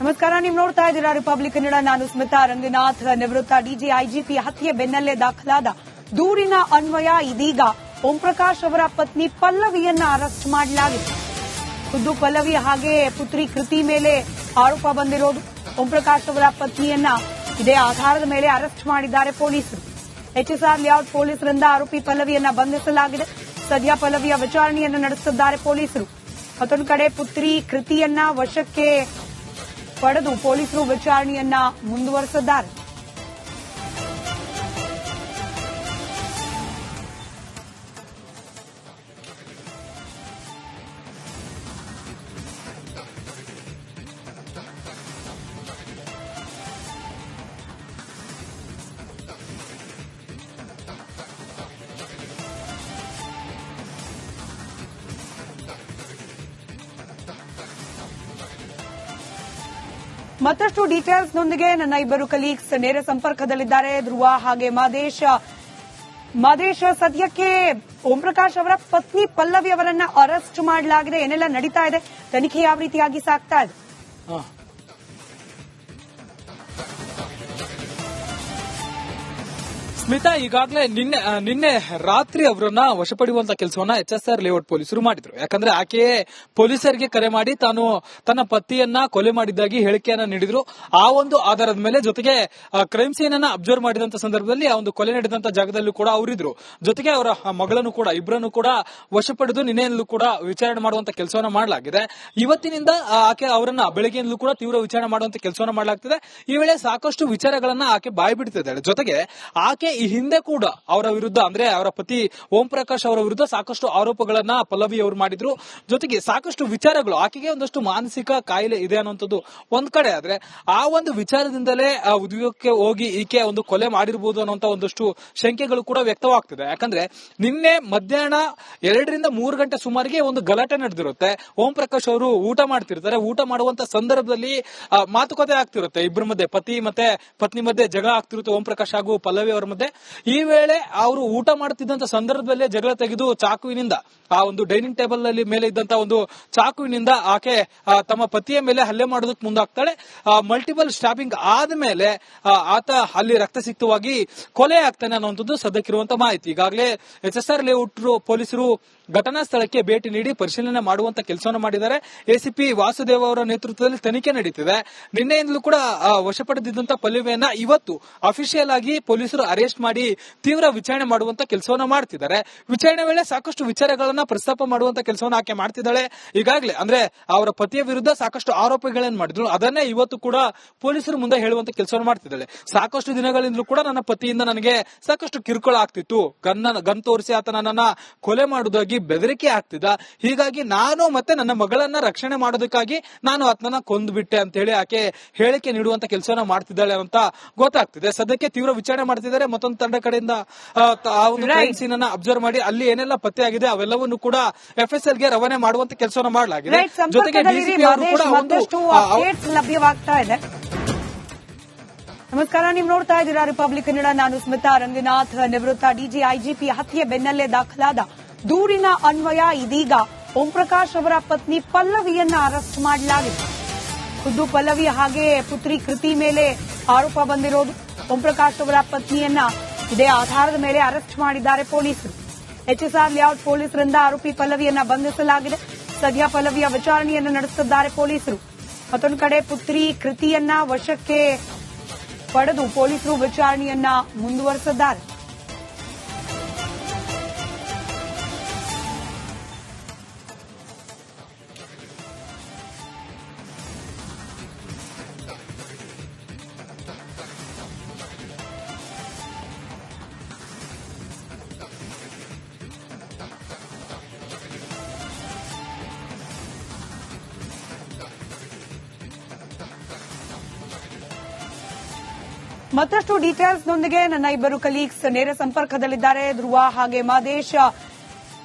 ನಮಸ್ಕಾರ, ನೀವು ನೋಡ್ತಾ ಇದ್ದೀರಾ ರಿಪಬ್ಲಿಕ್ ಕನ್ನಡ. ನಾನು ಸ್ಮಿತಾ ರಂಗನಾಥ್. ನಿವೃತ್ತ ಡಿಜಿ ಐಜಿಪಿ ಹತ್ಯೆ ಬೆನ್ನಲ್ಲೇ ದಾಖಲಾದ ದೂರಿನ ಅನ್ವಯ ಇದೀಗ ಓಂ ಪ್ರಕಾಶ್ ಅವರ ಪತ್ನಿ ಪಲ್ಲವಿಯನ್ನ ಅರೆಸ್ಟ್ ಮಾಡಲಾಗಿದೆ. ಖುದ್ದು ಪಲ್ಲವಿ ಹಾಗೆ ಪುತ್ರಿ ಕೃತಿ ಮೇಲೆ ಆರೋಪ ಬಂದಿರೋದು. ಓಂ ಪ್ರಕಾಶ್ ಅವರ ಪತ್ನಿಯನ್ನ ಇದೇ ಆಧಾರದ ಮೇಲೆ ಅರೆಸ್ಟ್ ಮಾಡಿದ್ದಾರೆ ಪೊಲೀಸರು. ಎಚ್ಎಸ್ಆರ್ ಲೇಔಟ್ ಪೊಲೀಸರಿಂದ ಆರೋಪಿ ಪಲ್ಲವಿಯನ್ನ ಬಂಧಿಸಲಾಗಿದೆ. ಸದ್ಯ ಪಲ್ಲವಿಯ ವಿಚಾರಣೆಯನ್ನು ನಡೆಸುತ್ತಿದ್ದಾರೆ ಪೊಲೀಸರು. ಮತ್ತೊಂದು ಕಡೆ ಪುತ್ರಿ ಕೃತಿಯನ್ನ ವಶಕ್ಕೆ ಪಡೆದು ಪೊಲೀಸರು ವಿಚಾರಣೆಯನ್ನ ಮುಂದುವರೆಸಿದ್ದಾರೆ. ಮತ್ತಷ್ಟು ಡೀಟೇಲ್ಸ್ನೊಂದಿಗೆ ನನ್ನ ಇಬ್ಬರು ಕಲೀಗ್ಸ್ ನೇರ ಸಂಪರ್ಕದಲ್ಲಿದ್ದಾರೆ. ಧ್ರುವ ಹಾಗೆ ಮಾದೇಶ್, ಸದ್ಯಕ್ಕೆ ಓಂ ಪ್ರಕಾಶ್ ಅವರ ಪತ್ನಿ ಪಲ್ಲವಿ ಅವರನ್ನ ಅರೆಸ್ಟ್ ಮಾಡಲಾಗಿದೆ. ಏನೆಲ್ಲ ನಡೀತಾ ಇದೆ, ತನಿಖೆ ಯಾವ ರೀತಿಯಾಗಿ ಸಾಗ್ತಾ ಇದೆ? ಸ್ಮಿತಾ, ಈಗಾಗಲೇ ನಿನ್ನೆ ರಾತ್ರಿ ಅವರನ್ನ ವಶಪಡಿಯುವಂತ ಕೆಲಸವನ್ನ ಎಚ್ಎಸ್ಆರ್ ಲೇಔಟ್ ಪೊಲೀಸರು ಮಾಡಿದ್ರು. ಯಾಕಂದ್ರೆ ಆಕೆಯೇ ಪೊಲೀಸರಿಗೆ ಕರೆ ಮಾಡಿ ತಾನು ತನ್ನ ಪತಿಯನ್ನ ಕೊಲೆ ಮಾಡಿದ್ದಾಗಿ ಹೇಳಿಕೆಯನ್ನ ನೀಡಿದ್ರು. ಆ ಒಂದು ಆಧಾರದ ಮೇಲೆ ಜೊತೆಗೆ ಕ್ರೈಮ್ ಸೀನ್ ಅನ್ನ ಅಬ್ಸರ್ವ್ ಮಾಡಿದಂತ ಸಂದರ್ಭದಲ್ಲಿ ಆ ಒಂದು ಕೊಲೆ ನಡೆದಂತ ಜಾಗದಲ್ಲೂ ಕೂಡ ಅವರಿದ್ರು. ಜೊತೆಗೆ ಅವರ ಮಗಳನ್ನು ಕೂಡ ಇಬ್ಬರನ್ನು ಕೂಡ ವಶಪಡೆದು ನಿನ್ನೆಯಲ್ಲೂ ಕೂಡ ವಿಚಾರಣೆ ಮಾಡುವಂತ ಕೆಲಸವನ್ನ ಮಾಡಲಾಗಿದೆ. ಇವತ್ತಿನಿಂದ ಆಕೆ ಅವರನ್ನ ಬೆಳಗ್ಗೆಯಿಂದಲೂ ಕೂಡ ತೀವ್ರ ವಿಚಾರಣೆ ಮಾಡುವಂತ ಕೆಲಸವನ್ನ ಮಾಡಲಾಗ್ತಿದೆ. ಈ ವೇಳೆ ಸಾಕಷ್ಟು ವಿಚಾರಗಳನ್ನ ಆಕೆ ಬಾಯ್ಬಿಡ್ತಿದ್ದಾಳೆ. ಜೊತೆಗೆ ಆಕೆ ಈ ಹಿಂದೆ ಕೂಡ ಅವರ ವಿರುದ್ಧ ಅಂದ್ರೆ ಅವರ ಪತಿ ಓಂ ಪ್ರಕಾಶ್ ಅವರ ವಿರುದ್ಧ ಸಾಕಷ್ಟು ಆರೋಪಗಳನ್ನ ಪಲ್ಲವಿ ಅವರು ಮಾಡಿದ್ರು. ಜೊತೆಗೆ ಸಾಕಷ್ಟು ವಿಚಾರಗಳು, ಆಕೆಗೆ ಒಂದಷ್ಟು ಮಾನಸಿಕ ಕಾಯಿಲೆ ಇದೆ ಅನ್ನುವಂಥದ್ದು ಒಂದ್ ಕಡೆ ಆದ್ರೆ, ಆ ಒಂದು ವಿಚಾರದಿಂದಲೇ ಉದ್ಯೋಗಕ್ಕೆ ಹೋಗಿ ಈಕೆ ಒಂದು ಕೊಲೆ ಮಾಡಿರಬಹುದು ಅನ್ನುವಂತ ಒಂದಷ್ಟು ಶಂಕೆಗಳು ಕೂಡ ವ್ಯಕ್ತವಾಗ್ತಿದೆ. ಯಾಕಂದ್ರೆ ನಿನ್ನೆ ಮಧ್ಯಾಹ್ನ 2 ರಿಂದ 3 ಗಂಟೆ ಸುಮಾರಿಗೆ ಒಂದು ಗಲಾಟೆ ನಡೆದಿರುತ್ತೆ. ಓಂ ಪ್ರಕಾಶ್ ಅವರು ಊಟ ಮಾಡ್ತಿರ್ತಾರೆ. ಊಟ ಮಾಡುವಂತ ಸಂದರ್ಭದಲ್ಲಿ ಮಾತುಕತೆ ಆಗ್ತಿರುತ್ತೆ. ಇಬ್ಬರ ಮಧ್ಯೆ, ಪತಿ ಮತ್ತೆ ಪತ್ನಿ ಮಧ್ಯೆ ಜಗಳ ಆಗ್ತಿರುತ್ತೆ, ಓಂ ಪ್ರಕಾಶ್ ಹಾಗೂ ಪಲ್ಲವಿ ಅವರ ಮಧ್ಯೆ. ಈ ವೇಳೆ ಅವರು ಊಟ ಮಾಡುತ್ತಿದ್ದಂತ ಸಂದರ್ಭದಲ್ಲೇ ಜಗಳ ತೆಗೆದು ಚಾಕುವಿನಿಂದ ಆ ಒಂದು ಡೈನಿಂಗ್ ಟೇಬಲ್ ನಲ್ಲಿ ಮೇಲೆ ಇದ್ದಂತ ಒಂದು ಚಾಕುವಿನಿಂದ ಆಕೆ ತಮ್ಮ ಪತಿಯ ಮೇಲೆ ಹಲ್ಲೆ ಮಾಡೋದಕ್ಕೆ ಮುಂದಾಗ್ತಾಳೆ. ಮಲ್ಟಿಪಲ್ ಸ್ಟಾಬಿಂಗ್ ಆದ್ಮೇಲೆ ಆತ ಅಲ್ಲಿ ರಕ್ತಸಿಕ್ತವಾಗಿ ಕೊಲೆ ಆಗ್ತಾನೆ ಅನ್ನುವಂಥದ್ದು ಸದ್ಯಕ್ಕಿರುವಂತ ಮಾಹಿತಿ. ಈಗಾಗಲೇ ಎಚ್ಎಸ್ಆರ್ ಲೇಔಟ್ ಪೊಲೀಸರು ಘಟನಾ ಸ್ಥಳಕ್ಕೆ ಭೇಟಿ ನೀಡಿ ಪರಿಶೀಲನೆ ಮಾಡುವಂತ ಕೆಲಸವನ್ನು ಮಾಡಿದ್ದಾರೆ. ಎಸಿಪಿ ವಾಸುದೇವ್ ಅವರ ನೇತೃತ್ವದಲ್ಲಿ ತನಿಖೆ ನಡೀತಿದೆ. ನಿನ್ನೆಯಿಂದಲೂ ಕೂಡ ವಶಪಡೆದಿದ್ದಂತ ಪಲ್ಲವಿಯನ್ನ ಇವತ್ತು ಅಫಿಷಿಯಲ್ ಆಗಿ ಪೊಲೀಸರು ಅರೆಸ್ಟ್ ಮಾಡಿ ತೀವ್ರ ವಿಚಾರಣೆ ಮಾಡುವಂತ ಕೆಲಸವನ್ನ ಮಾಡ್ತಿದ್ದಾರೆ. ವಿಚಾರಣೆ ವೇಳೆ ಸಾಕಷ್ಟು ವಿಚಾರಗಳನ್ನ ಪ್ರಸ್ತಾಪ ಮಾಡುವಂತ ಕೆಲಸವನ್ನ ಆಕೆ ಮಾಡ್ತಿದ್ದಾಳೆ. ಈಗಾಗಲೇ ಅಂದ್ರೆ ಅವರ ಪತಿಯ ವಿರುದ್ಧ ಸಾಕಷ್ಟು ಆರೋಪಗಳನ್ನ ಮಾಡಿದ್ರು. ಅದನ್ನೇ ಇವತ್ತು ಕೂಡ ಪೊಲೀಸರು ಮುಂದೆ ಹೇಳುವಂತ ಕೆಲಸವನ್ನು ಮಾಡ್ತಿದ್ದಾಳೆ. ಸಾಕಷ್ಟು ದಿನಗಳಿಂದಲೂ ಕೂಡ ನನ್ನ ಪತಿಯಿಂದ ನನಗೆ ಸಾಕಷ್ಟು ಕಿರುಕುಳ ಆಗ್ತಿತ್ತು, ಗನ್ ತೋರಿಸಿ ಆತ ನನ್ನನ್ನ ಕೊಲೆ ಮಾಡುವುದಾಗಿ ಬೆದರಿಕೆ ಆಗ್ತಿದ್ದ. ಹೀಗಾಗಿ ನಾನು ಮತ್ತೆ ನನ್ನ ಮಗಳನ್ನ ರಕ್ಷಣೆ ಮಾಡೋದಕ್ಕಾಗಿ ನಾನು ಆತನನ್ನ ಕೊಂದ್ಬಿಟ್ಟೆ ಅಂತ ಹೇಳಿ ಆಕೆ ಹೇಳಿಕೆ ನೀಡುವಂತ ಕೆಲಸವನ್ನ ಮಾಡ್ತಿದ್ದಾಳೆ ಅಂತ ಗೊತ್ತಾಗ್ತಿದೆ. ಸದ್ಯಕ್ಕೆ ತೀವ್ರ ವಿಚಾರಣೆ ಮಾಡ್ತಿದ್ದಾರೆ. ಮತ್ತೊಂದು ತಂಡ ಕಡೆಯಿಂದ ಆ ಒಂದು ಕ್ರೈಮ್ ಸೀನ್ ಅನ್ನ ಅಬ್ಸರ್ವ್ ಮಾಡಿ ಅಲ್ಲಿ ಏನೆಲ್ಲ ಪತ್ತೆ ಆಗಿದೆ ಅವೆಲ್ಲವನ್ನು ಕೂಡ ಎಫ್ಎಸ್ಎಲ್ ಗೆ ರವಾನೆ ಮಾಡುವಂತ ಕೆಲಸವನ್ನ ಮಾಡಲಾಗಿದೆ. ಜೊತೆಗೆ ಡಿಸಿಪಿ ಅವರು ಕೂಡ ಲಭ್ಯವಾಗ್ತಾ ಇದೆ. ನಮಸ್ಕಾರ, ನೀವು ನೋಡ್ತಾ ಇದ್ದೀರಾ ರಿಪಬ್ಲಿಕ್ ಕನ್ನಡ. ನಾನು ಸ್ಮಿತಾ ರಂಗನಾಥ್. ನಿವೃತ್ತ ಡಿಜಿ ಐಜಿಪಿ ಹತ್ಯೆ ಬೆನ್ನಲ್ಲೇ ದಾಖಲಾದ ದೂರಿನ ಅನ್ವಯ ಇದೀಗ ಓಂ ಪ್ರಕಾಶ್ ಅವರ ಪತ್ನಿ ಪಲ್ಲವಿಯನ್ನ ಅರೆಸ್ಟ್ ಮಾಡಲಾಗಿದೆ. ಖುದ್ದು ಪಲ್ಲವಿ ಹಾಗೆ ಪುತ್ರಿ ಕೃತಿ ಮೇಲೆ ಆರೋಪ ಬಂದಿರೋದು. ಓಂ ಪ್ರಕಾಶ್ ಅವರ ಪತ್ನಿಯನ್ನ ಇದೇ ಆಧಾರದ ಮೇಲೆ ಅರೆಸ್ಟ್ ಮಾಡಿದ್ದಾರೆ ಪೊಲೀಸರು. ಎಚ್ಎಸ್ಆರ್ ಲೇಔಟ್ ಪೊಲೀಸರಿಂದ ಆರೋಪಿ ಪಲ್ಲವಿಯನ್ನ ಬಂಧಿಸಲಾಗಿದೆ. ಸದ್ಯ ಪಲ್ಲವಿಯ ವಿಚಾರಣೆಯನ್ನು ನಡೆಸುತ್ತಿದ್ದಾರೆ ಪೊಲೀಸರು. ಮತ್ತೊಂದು ಕಡೆ ಪುತ್ರಿ ಕೃತಿಯನ್ನ ವಶಕ್ಕೆ ಪಡೆದು ಪೊಲೀಸರು ವಿಚಾರಣೆಯನ್ನ ಮುಂದುವರೆಸಿದ್ದಾರೆ. ಮತ್ತಷ್ಟು ಡೀಟೇಲ್ಸ್ನೊಂದಿಗೆ ನನ್ನ ಇಬ್ಬರು ಕಲೀಗ್ಸ್ ನೇರ ಸಂಪರ್ಕದಲ್ಲಿದ್ದಾರೆ. ಧ್ರುವ ಹಾಗೆ ಮಾದೇಶ್,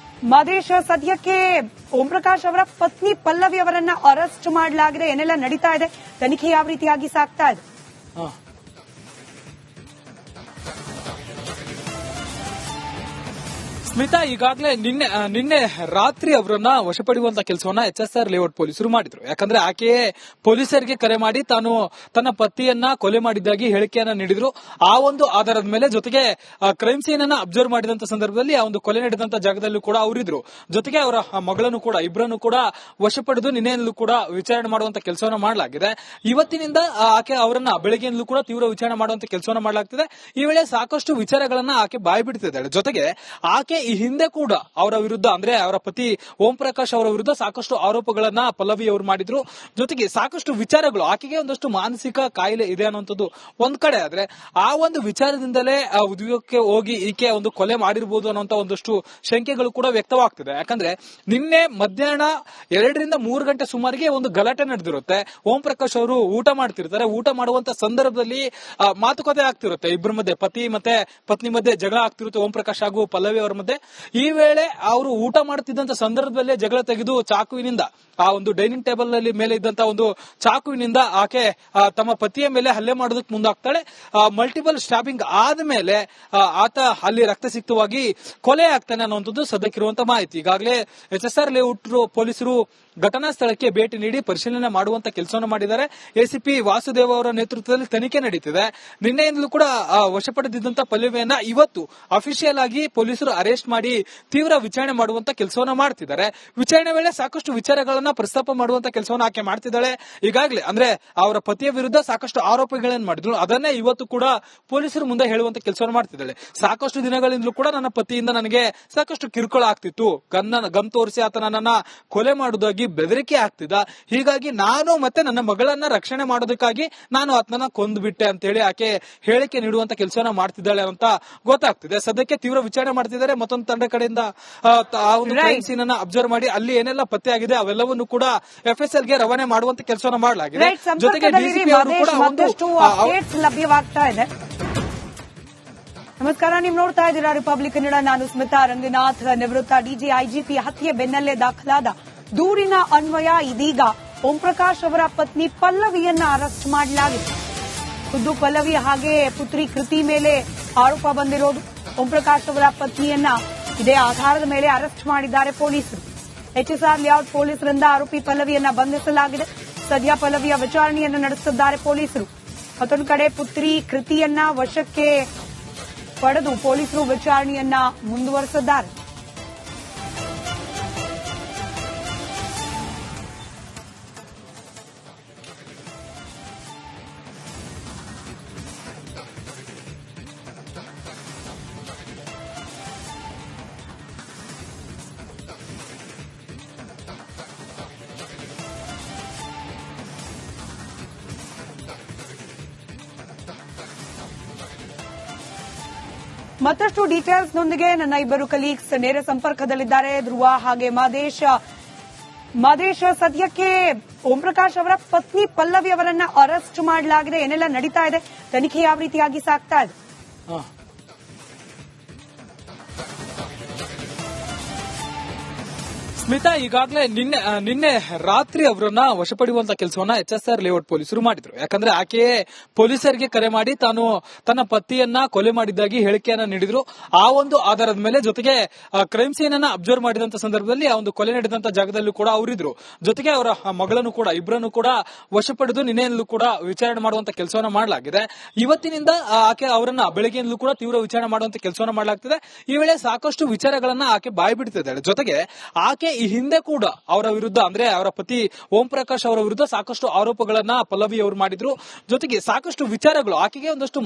ಸದ್ಯಕ್ಕೆ ಓಂ ಪ್ರಕಾಶ್ ಅವರ ಪತ್ನಿ ಪಲ್ಲವಿ ಅವರನ್ನ ಅರೆಸ್ಟ್ ಮಾಡಲಾಗಿದೆ. ಏನೆಲ್ಲ ನಡೀತಾ ಇದೆ, ತನಿಖೆ ಯಾವ ರೀತಿಯಾಗಿ ಸಾಗ್ತಾ ಇದೆ? ಸ್ಮಿತಾ, ಈಗಾಗಲೇ ನಿನ್ನೆ ರಾತ್ರಿ ಅವರನ್ನ ವಶಪಡಿಯುವಂತ ಕೆಲಸವನ್ನ HSR ಲೇಔಟ್ ಪೊಲೀಸರು ಮಾಡಿದ್ರು. ಯಾಕಂದ್ರೆ ಆಕೆಯೇ ಪೊಲೀಸರಿಗೆ ಕರೆ ಮಾಡಿ ತಾನು ತನ್ನ ಪತಿಯನ್ನ ಕೊಲೆ ಮಾಡಿದ್ದಾಗಿ ಹೇಳಿಕೆಯನ್ನ ನೀಡಿದ್ರು. ಆ ಒಂದು ಆಧಾರದ ಮೇಲೆ ಜೊತೆಗೆ ಕ್ರೈಮ್ ಸೀನ್ ಅನ್ನ ಅಬ್ಸರ್ವ್ ಮಾಡಿದಂತ ಸಂದರ್ಭದಲ್ಲಿ ಆ ಒಂದು ಕೊಲೆ ನಡೆದಂತ ಜಾಗದಲ್ಲೂ ಕೂಡ ಅವರಿದ್ರು. ಜೊತೆಗೆ ಅವರ ಮಗಳನ್ನು ಕೂಡ ಇಬ್ಬರನ್ನು ಕೂಡ ವಶಪಡೆದು ನಿನ್ನೆಯಿಂದಲೂ ಕೂಡ ವಿಚಾರಣೆ ಮಾಡುವಂತ ಕೆಲಸವನ್ನ ಮಾಡಲಾಗಿದೆ. ಇವತ್ತಿನಿಂದ ಆಕೆ ಅವರನ್ನ ಬೆಳಗ್ಗೆಯಿಂದಲೂ ಕೂಡ ತೀವ್ರ ವಿಚಾರಣೆ ಮಾಡುವಂತ ಕೆಲಸವನ್ನ ಮಾಡಲಾಗ್ತಿದೆ. ಈ ವೇಳೆ ಸಾಕಷ್ಟು ವಿಚಾರಗಳನ್ನ ಆಕೆ ಬಾಯಿ ಬಿಡ್ತಿದ್ದಾಳೆ. ಜೊತೆಗೆ ಆಕೆ ಈ ಹಿಂದೆ ಕೂಡ ಅವರ ವಿರುದ್ಧ ಅಂದ್ರೆ ಅವರ ಪತಿ ಓಂ ಪ್ರಕಾಶ್ ಅವರ ವಿರುದ್ಧ ಸಾಕಷ್ಟು ಆರೋಪಗಳನ್ನ ಪಲ್ಲವಿ ಅವರು ಮಾಡಿದ್ರು. ಜೊತೆಗೆ ಸಾಕಷ್ಟು ವಿಚಾರಗಳು, ಆಕೆಗೆ ಒಂದಷ್ಟು ಮಾನಸಿಕ ಕಾಯಿಲೆ ಇದೆ ಅನ್ನುವಂಥದ್ದು ಒಂದ್ ಕಡೆ ಆದ್ರೆ, ಆ ಒಂದು ವಿಚಾರದಿಂದಲೇ ಆ ಉದ್ಯೋಗಕ್ಕೆ ಹೋಗಿ ಈಕೆ ಒಂದು ಕೊಲೆ ಮಾಡಿರ್ಬೋದು ಅನ್ನುವಂತ ಒಂದಷ್ಟು ಶಂಕೆಗಳು ಕೂಡ ವ್ಯಕ್ತವಾಗ್ತಿದೆ. ಯಾಕಂದ್ರೆ ನಿನ್ನೆ ಮಧ್ಯಾಹ್ನ 2 ರಿಂದ 3 ಗಂಟೆ ಸುಮಾರಿಗೆ ಒಂದು ಗಲಾಟೆ ನಡೆದಿರುತ್ತೆ. ಓಂ ಪ್ರಕಾಶ್ ಅವರು ಊಟ ಮಾಡ್ತಿರ್ತಾರೆ. ಊಟ ಮಾಡುವಂತ ಸಂದರ್ಭದಲ್ಲಿ ಮಾತುಕತೆ ಆಗ್ತಿರುತ್ತೆ. ಇಬ್ಬರ ಮಧ್ಯೆ, ಪತಿ ಮತ್ತೆ ಪತ್ನಿ ಮಧ್ಯೆ ಜಗಳ ಆಗ್ತಿರುತ್ತೆ, ಓಂ ಪ್ರಕಾಶ್ ಹಾಗೂ ಪಲ್ಲವಿ ಅವರ ಮಧ್ಯೆ. ಈ ವೇಳೆ ಅವರು ಊಟ ಮಾಡುತ್ತಿದ್ದಂತ ಸಂದರ್ಭದಲ್ಲೇ ಜಗಳ ತೆಗೆದು ಚಾಕುವಿನಿಂದ ಆ ಒಂದು ಡೈನಿಂಗ್ ಟೇಬಲ್ ನಲ್ಲಿ ಮೇಲೆ ಇದ್ದಂತ ಒಂದು ಚಾಕುವಿನಿಂದ ಆಕೆ ತಮ್ಮ ಪತಿಯ ಮೇಲೆ ಹಲ್ಲೆ ಮಾಡೋದಕ್ಕೆ ಮುಂದಾಗ್ತಾಳೆ. ಮಲ್ಟಿಪಲ್ ಸ್ಟಾಬಿಂಗ್ ಆದ್ಮೇಲೆ ಆತ ಅಲ್ಲಿ ರಕ್ತಸಿಕ್ತವಾಗಿ ಕೊಲೆ ಆಗ್ತಾನೆ ಅನ್ನುವಂಥದ್ದು ಸದ್ಯಕ್ಕಿರುವಂತ ಮಾಹಿತಿ. ಈಗಾಗಲೇ HSR ಲೇಔಟ್ ಪೊಲೀಸರು ಘಟನಾ ಸ್ಥಳಕ್ಕೆ ಭೇಟಿ ನೀಡಿ ಪರಿಶೀಲನೆ ಮಾಡುವಂತ ಕೆಲಸವನ್ನು ಮಾಡಿದ್ದಾರೆ. ACP ವಾಸುದೇವ್ ಅವರ ನೇತೃತ್ವದಲ್ಲಿ ತನಿಖೆ ನಡೀತಿದೆ. ನಿನ್ನೆಯಿಂದಲೂ ಕೂಡ ವಶಪಡೆದಿದ್ದಂತ ಪಲ್ಲವಿಯನ್ನ ಇವತ್ತು ಅಫಿಷಿಯಲ್ ಆಗಿ ಪೊಲೀಸರು ಅರೆಸ್ಟ್ ಮಾಡಿ ತೀವ್ರ ವಿಚಾರಣೆ ಮಾಡುವಂತ ಕೆಲಸವನ್ನ ಮಾಡ್ತಿದ್ದಾರೆ. ವಿಚಾರಣೆ ವೇಳೆ ಸಾಕಷ್ಟು ವಿಚಾರಗಳನ್ನ ಪ್ರಸ್ತಾಪ ಮಾಡುವಂತ ಕೆಲಸವನ್ನ ಆಕೆ ಮಾಡ್ತಿದ್ದಾಳೆ. ಈಗಾಗಲೇ ಅಂದ್ರೆ ಅವರ ಪತಿಯ ವಿರುದ್ಧ ಸಾಕಷ್ಟು ಆರೋಪಗಳನ್ನ ಮಾಡಿದ್ರು. ಅದನ್ನೇ ಇವತ್ತು ಕೂಡ ಪೊಲೀಸರು ಮುಂದೆ ಹೇಳುವಂತ ಕೆಲಸವನ್ನು ಮಾಡ್ತಿದ್ದಾಳೆ. ಸಾಕಷ್ಟು ದಿನಗಳಿಂದಲೂ ಕೂಡ ನನ್ನ ಪತಿಯಿಂದ ನನಗೆ ಸಾಕಷ್ಟು ಕಿರುಕುಳ ಆಗ್ತಿತ್ತು, ಗನ್ ತೋರಿಸಿ ಆತ ನನ್ನನ್ನ ಕೊಲೆ ಮಾಡುವುದಾಗಿ ಬೆದರಿಕೆ ಆಗ್ತಿದ್ದ. ಹೀಗಾಗಿ ನಾನು ಮತ್ತೆ ನನ್ನ ಮಗಳನ್ನ ರಕ್ಷಣೆ ಮಾಡೋದಕ್ಕಾಗಿ ನಾನು ಆತನನ್ನ ಕೊಂದ್ಬಿಟ್ಟೆ ಅಂತ ಹೇಳಿ ಆಕೆ ಹೇಳಿಕೆ ನೀಡುವಂತ ಕೆಲಸವನ್ನ ಮಾಡ್ತಿದ್ದಾಳೆ ಅಂತ ಗೊತ್ತಾಗ್ತಿದೆ. ಸದ್ಯಕ್ಕೆ ತೀವ್ರ ವಿಚಾರಣೆ ಮಾಡ್ತಿದ್ದಾರೆ. ಮತ್ತೊಂದು ತಂಡ ಕಡೆಯಿಂದ ಆ ಒಂದು ಕ್ರೈಮ್ ಸೀನ್ ಅನ್ನ ಅಬ್ಸರ್ವ್ ಮಾಡಿ ಅಲ್ಲಿ ಏನೆಲ್ಲ ಪತ್ತೆ ಆಗಿದೆ ಅವೆಲ್ಲವನ್ನು ಕೂಡ FSL ಗೆ ರವಾನೆ ಮಾಡುವಂತ ಕೆಲಸವನ್ನ ಮಾಡಲಾಗಿದೆ. ಜೊತೆಗೆ DCP ಅವರು ಕೂಡ ಲಭ್ಯವಾಗ್ತಾ ಇದೆ. ನಮಸ್ಕಾರ, ನೀವು ನೋಡ್ತಾ ಇದ್ದೀರಾ ರಿಪಬ್ಲಿಕ್ ಕನ್ನಡ. ನಾನು ಸ್ಮಿತಾ ರಂಗನಾಥ್. ನಿವೃತ್ತ DGIGP ಹತ್ಯೆ ಬೆನ್ನಲ್ಲೇ ದಾಖಲಾದ ದೂರಿನ ಅನ್ವಯ ಇದೀಗ ಓಂ ಪ್ರಕಾಶ್ ಅವರ ಪತ್ನಿ ಪಲ್ಲವಿಯನ್ನ ಅರೆಸ್ಟ್ ಮಾಡಲಾಗಿದೆ. ಖುದ್ದು ಪಲ್ಲವಿ ಹಾಗೆ ಪುತ್ರಿ ಕೃತಿ ಮೇಲೆ ಆರೋಪ ಬಂದಿರೋದು. ಓಂ ಪ್ರಕಾಶ್ ಅವರ ಪತ್ನಿಯನ್ನ ಇದೇ ಆಧಾರದ ಮೇಲೆ ಅರೆಸ್ಟ್ ಮಾಡಿದ್ದಾರೆ ಪೊಲೀಸರು. HSR ಲೇಔಟ್ ಪೊಲೀಸರಿಂದ ಆರೋಪಿ ಪಲ್ಲವಿಯನ್ನ ಬಂಧಿಸಲಾಗಿದೆ. ಸದ್ಯ ಪಲ್ಲವಿಯ ವಿಚಾರಣೆಯನ್ನು ನಡೆಸುತ್ತಿದ್ದಾರೆ ಪೊಲೀಸರು. ಮತ್ತೊಂದು ಕಡೆ ಪುತ್ರಿ ಕೃತಿಯನ್ನ ವಶಕ್ಕೆ ಪಡೆದು ಪೊಲೀಸರು ವಿಚಾರಣೆಯನ್ನ ಮುಂದುವರೆಸಿದ್ದಾರೆ. ಮತ್ತಷ್ಟು ಡೀಟೇಲ್ಸ್ನೊಂದಿಗೆ ನನ್ನ ಇಬ್ಬರು ಕಲೀಗ್ಸ್ ನೇರ ಸಂಪರ್ಕದಲ್ಲಿದ್ದಾರೆ, ಧ್ರುವ ಹಾಗೆ ಮಾದೇಶ್. ಸದ್ಯಕ್ಕೆ ಓಂ ಪ್ರಕಾಶ್ ಅವರ ಪತ್ನಿ ಪಲ್ಲವಿ ಅವರನ್ನ ಅರೆಸ್ಟ್ ಮಾಡಲಾಗಿದೆ. ಏನೆಲ್ಲ ನಡೀತಾ ಇದೆ, ತನಿಖೆ ಯಾವ ರೀತಿಯಾಗಿ ಸಾಗ್ತಾ ಇದೆ? ಸ್ಮಿತಾ, ಈಗಾಗಲೇ ನಿನ್ನೆ ರಾತ್ರಿ ಅವರನ್ನ ವಶಪಡಿಯುವಂತ ಕೆಲಸವನ್ನ HSR ಲೇಔಟ್ ಪೊಲೀಸರು ಮಾಡಿದ್ರು. ಯಾಕಂದ್ರೆ ಆಕೆಯೇ ಪೊಲೀಸರಿಗೆ ಕರೆ ಮಾಡಿ ತಾನು ತನ್ನ ಪತಿಯನ್ನ ಕೊಲೆ ಮಾಡಿದ್ದಾಗಿ ಹೇಳಿಕೆಯನ್ನ ನೀಡಿದ್ರು. ಆ ಒಂದು ಆಧಾರದ ಮೇಲೆ ಜೊತೆಗೆ ಕ್ರೈಮ್ ಸೀನ್ ಅನ್ನ ಅಬ್ಸರ್ವ್ ಮಾಡಿದಂತ ಸಂದರ್ಭದಲ್ಲಿ ಆ ಒಂದು ಕೊಲೆ ನಡೆದಂತ ಜಾಗದಲ್ಲೂ ಕೂಡ ಅವರಿದ್ರು. ಜೊತೆಗೆ ಅವರ ಮಗಳನ್ನು ಕೂಡ ಇಬ್ಬರನ್ನು ಕೂಡ ವಶಪಡೆದು ನಿನ್ನೆಯಿಂದಲೂ ಕೂಡ ವಿಚಾರಣೆ ಮಾಡುವಂತ ಕೆಲಸವನ್ನ ಮಾಡಲಾಗಿದೆ. ಇವತ್ತಿನಿಂದ ಆಕೆ ಅವರನ್ನ ಬೆಳಗ್ಗೆಯಿಂದಲೂ ಕೂಡ ತೀವ್ರ ವಿಚಾರಣೆ ಮಾಡುವಂತ ಕೆಲಸವನ್ನ ಮಾಡಲಾಗ್ತಿದೆ. ಈ ವೇಳೆ ಸಾಕಷ್ಟು ವಿಚಾರಗಳನ್ನ ಆಕೆ ಬಾಯಿ ಬಿಡ್ತಿದ್ದಾಳೆ. ಜೊತೆಗೆ ಆಕೆ ಈ ಹಿಂದೆ ಕೂಡ ಅವರ ವಿರುದ್ಧ ಅಂದ್ರೆ ಅವರ ಪತಿ ಓಂ ಪ್ರಕಾಶ್ ಅವರ ವಿರುದ್ಧ ಸಾಕಷ್ಟು ಆರೋಪಗಳನ್ನ ಪಲ್ಲವಿ ಅವರು ಮಾಡಿದ್ರು. ಜೊತೆಗೆ ಸಾಕಷ್ಟು ವಿಚಾರಗಳು, ಆಕೆಗೆ ಒಂದಷ್ಟು